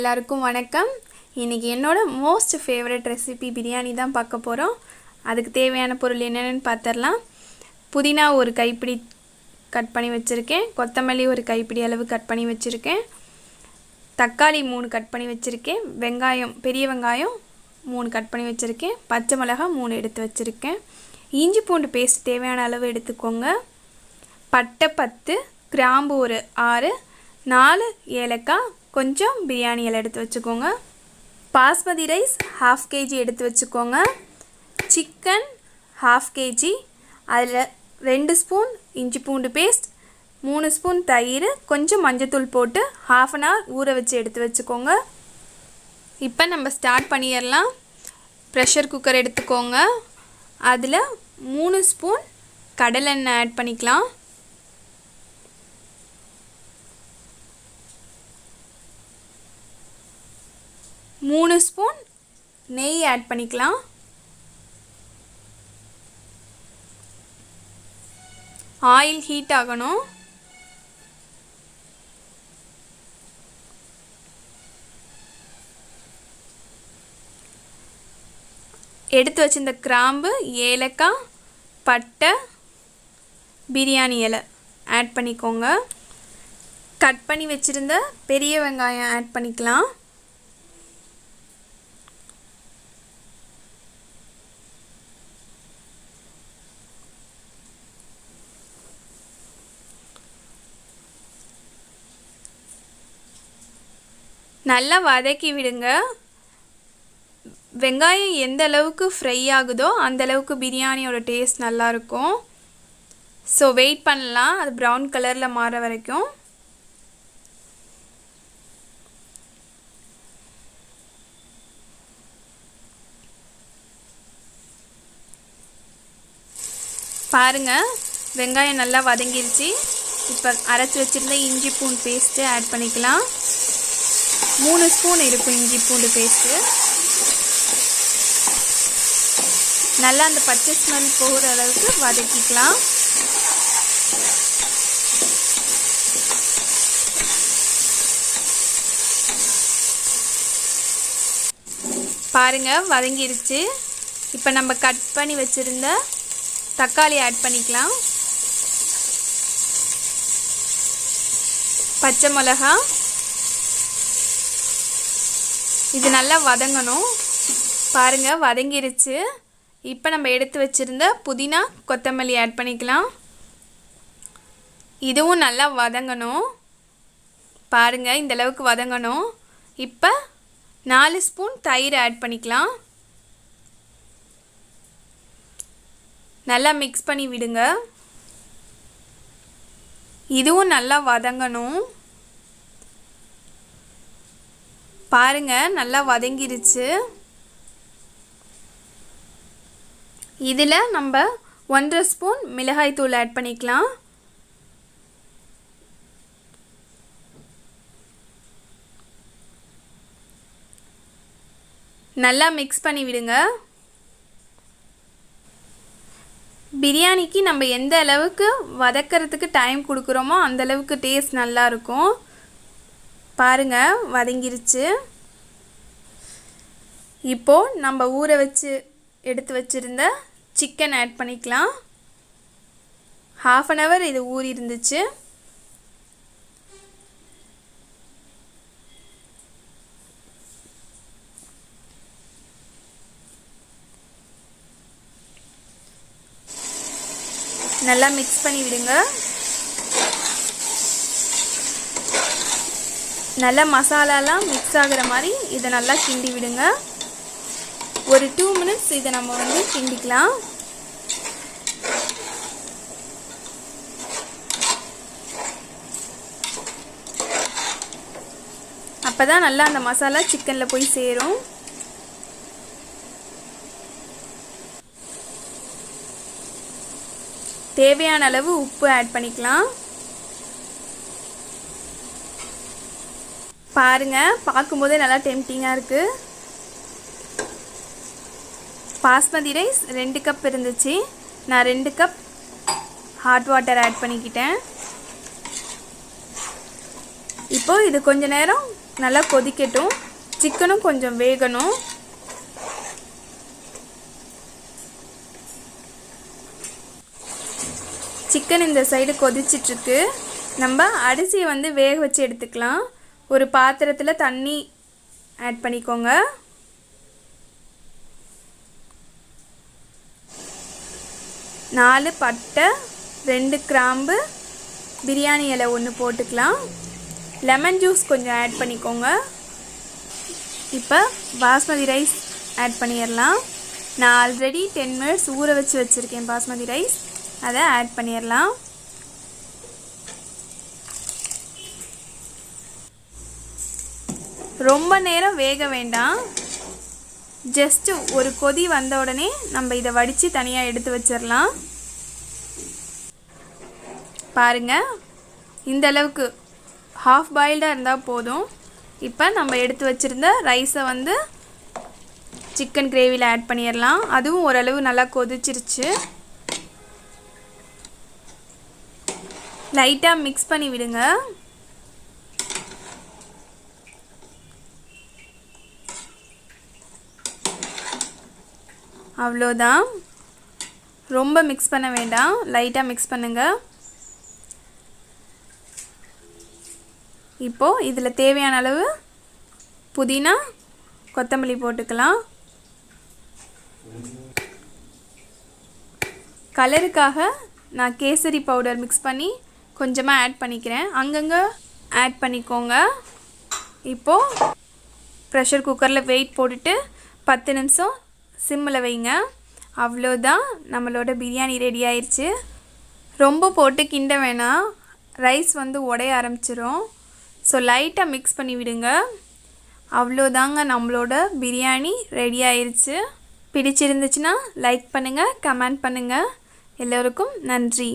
எல்லாருக்கும் வணக்கம். இன்னைக்கு என்னோட மோஸ்ட் ஃபேவரட் ரெசிபி பிரியாணி தான் பார்க்க போகிறோம். அதுக்கு தேவையான பொருள் என்னென்னு பார்த்துடலாம். புதினா ஒரு கைப்பிடி கட் பண்ணி வச்சுருக்கேன். கொத்தமல்லி ஒரு கைப்பிடி அளவு கட் பண்ணி வச்சுருக்கேன். தக்காளி 3 கட் பண்ணி வச்சுருக்கேன். வெங்காயம் பெரிய வெங்காயம் 3 கட் பண்ணி வச்சுருக்கேன். பச்சை மிளகாய் 3 எடுத்து வச்சுருக்கேன். இஞ்சி பூண்டு பேஸ்ட் தேவையான அளவு எடுத்துக்கோங்க. பட்டை 10, கிராம்பு ஒரு 6, 4 ஏலக்காய், கொஞ்சம் பிரியாணி இலை எடுத்து வச்சுக்கோங்க. பாஸ்மதி ரைஸ் 1/2 kg எடுத்து வச்சுக்கோங்க. சிக்கன் 1/2 kg, அதில் 2 ஸ்பூன் இஞ்சி பூண்டு பேஸ்ட், 3 ஸ்பூன் தயிர், கொஞ்சம் மஞ்சத்தூள் போட்டு 1/2 an hour ஊற வச்சு எடுத்து வச்சுக்கோங்க. இப்போ நம்ம ஸ்டார்ட் பண்ணிடலாம். ப்ரெஷர் குக்கர் எடுத்துக்கோங்க. அதில் 3 ஸ்பூன் கடலெண்ணெய் ஆட் பண்ணிக்கலாம். 3 ஸ்பூன் நெய் ஆட் பண்ணிக்கலாம். ஆயில் ஹீட் ஆகணும். எடுத்து வச்சிருந்த கிராம்பு, ஏலக்காய், பட்டை, பிரியாணி இலை ஆட் பண்ணிக்கோங்க. கட் பண்ணி வச்சிருந்த பெரிய வெங்காயம் ஆட் பண்ணிக்கலாம். நல்லா வதக்கி விடுங்க. வெங்காயம் எந்த அளவுக்கு ஃப்ரை ஆகுதோ அந்த அளவுக்கு பிரியாணியோட டேஸ்ட் நல்லாயிருக்கும். ஸோ வெயிட் பண்ணலாம், அது ப்ரௌன் கலரில் மாற வரைக்கும். பாருங்கள், வெங்காயம் நல்லா வதங்கிருச்சு. இப்போ அரைச்சி வச்சுருந்த இஞ்சி பூண்டு பேஸ்ட்டு ஆட் பண்ணிக்கலாம். 3 ஸ்பூன் இருக்கும் இஞ்சி பூண்டு பேஸ்ட்டு. நல்லா அந்த பச்சை ஸ்மெல் போகிற அளவுக்கு வதக்கிக்கலாம். பாருங்கள், வதங்கிருச்சு. இப்போ நம்ம கட் பண்ணி வச்சுருந்த தக்காளி ஆட் பண்ணிக்கலாம். பச்சை மிளகாய், இது நல்லா வதங்கணும். பாருங்கள், வதங்கிருச்சு. இப்போ நம்ம எடுத்து வச்சுருந்த புதினா, கொத்தமல்லி ஆட் பண்ணிக்கலாம். இதுவும் நல்லா வதங்கணும். பாருங்கள், இந்த அளவுக்கு வதங்கணும். இப்போ 4 ஸ்பூன் தயிர் ஆட் பண்ணிக்கலாம். நல்லா மிக்ஸ் பண்ணி விடுங்க. இதுவும் நல்லா வதங்கணும். பாருங்க, நல்லா வதங்கிருச்சு. இதில் நம்ம 1.5 ஸ்பூன் மிளகாய் தூள் ஆட் பண்ணிக்கலாம். நல்லா மிக்ஸ் பண்ணி விடுங்க. பிரியாணிக்கு நம்ம எந்த அளவுக்கு வதக்கிறதுக்கு டைம் கொடுக்குறோமோ அந்த அளவுக்கு டேஸ்ட் நல்லா இருக்கும். பாருங்கள், வதங்கிருச்சு. இப்போது நம்ம ஊற வச்சு எடுத்து வச்சுருந்த சிக்கன் ஆட் பண்ணிக்கலாம். 1/2 an hour இது ஊறி இருந்துச்சு. நல்லா மிக்ஸ் பண்ணி விடுங்க. நல்லா மசாலாலாம் மிக்ஸ் ஆகிற மாதிரி இதை நல்லா கிண்டி விடுங்க. ஒரு 2 minutes இதை நம்ம கிண்டிக்கலாம். அப்போ தான் நல்லா அந்த மசாலா சிக்கனில் போய் சேரும். தேவையான அளவு உப்பு ஆட் பண்ணிக்கலாம். பாருங்கள், பார்க்கும்போதே நல்லா டெம்டிங்காக இருக்குது. பாஸ்மதி ரைஸ் 2 கப் இருந்துச்சு. நான் 2 கப் ஹாட் வாட்டர் ஆட் பண்ணிக்கிட்டேன். இப்போ இது கொஞ்ச நேரம் நல்லா கொதிக்கட்டும். சிக்கனும் கொஞ்சம் வேகணும். சிக்கன் இந்த சைடு கொதிச்சிட்ருக்கு. நம்ம அரிசியை வந்து வேக வச்சு எடுத்துக்கலாம். ஒரு பாத்திரத்தில் தண்ணி ஆட் பண்ணிக்கோங்க. நாலு பட்டை, 2 கிராம்பு, பிரியாணி இலை 1 போட்டுக்கலாம். லெமன் ஜூஸ் கொஞ்சம் ஆட் பண்ணிக்கோங்க. இப்போ பாஸ்மதி ரைஸ் ஆட் பண்ணிடலாம். நான் ஆல்ரெடி 10 மினிட்ஸ் ஊற வச்சு வச்சுருக்கேன் பாஸ்மதி ரைஸ். அதை ஆட் பண்ணிடலாம். ரொம்ப நேரம் வேக வேண்டாம். ஜஸ்ட் ஒரு கொதி வந்த உடனே நம்ம இதை வடித்து தனியாக எடுத்து வச்சிடலாம். பாருங்கள், இந்த அளவுக்கு ஹாஃப் பாயில்டாக இருந்தால் போதும். இப்போ நம்ம எடுத்து வச்சுருந்த ரைஸை வந்து சிக்கன் கிரேவியில் ஆட் பண்ணிடலாம். அதுவும் ஓரளவு நல்லா கொதிச்சிருச்சு. லைட்டாக மிக்ஸ் பண்ணி விடுங்க. அவ்வளோதான், ரொம்ப மிக்ஸ் பண்ண வேண்டாம், லைட்டாக மிக்ஸ் பண்ணுங்கள். இப்போது இதில் தேவையான அளவு புதினா, கொத்தமல்லி போட்டுக்கலாம். கலருக்காக நான் கேசரி பவுடர் மிக்ஸ் பண்ணி கொஞ்சமாக ஆட் பண்ணிக்கிறேன். அங்கங்கே ஆட் பண்ணிக்கோங்க. இப்போது ப்ரெஷர் குக்கரில் வெயிட் போட்டுட்டு 10 நிமிஷம் சிம்மில் வைங்க. அவ்வளோதான், நம்மளோட பிரியாணி ரெடி ஆயிடுச்சு. ரொம்ப போட்டு கிண்ட வேணாம், ரைஸ் வந்து உடைய ஆரம்பிச்சிரும். ஸோ லைட்டாக மிக்ஸ் பண்ணி விடுங்க. அவ்வளோதாங்க, நம்மளோட பிரியாணி ரெடி ஆயிடுச்சு. பிடிச்சிருந்துச்சுன்னா லைக் பண்ணுங்கள், கமெண்ட் பண்ணுங்கள். எல்லோருக்கும் நன்றி.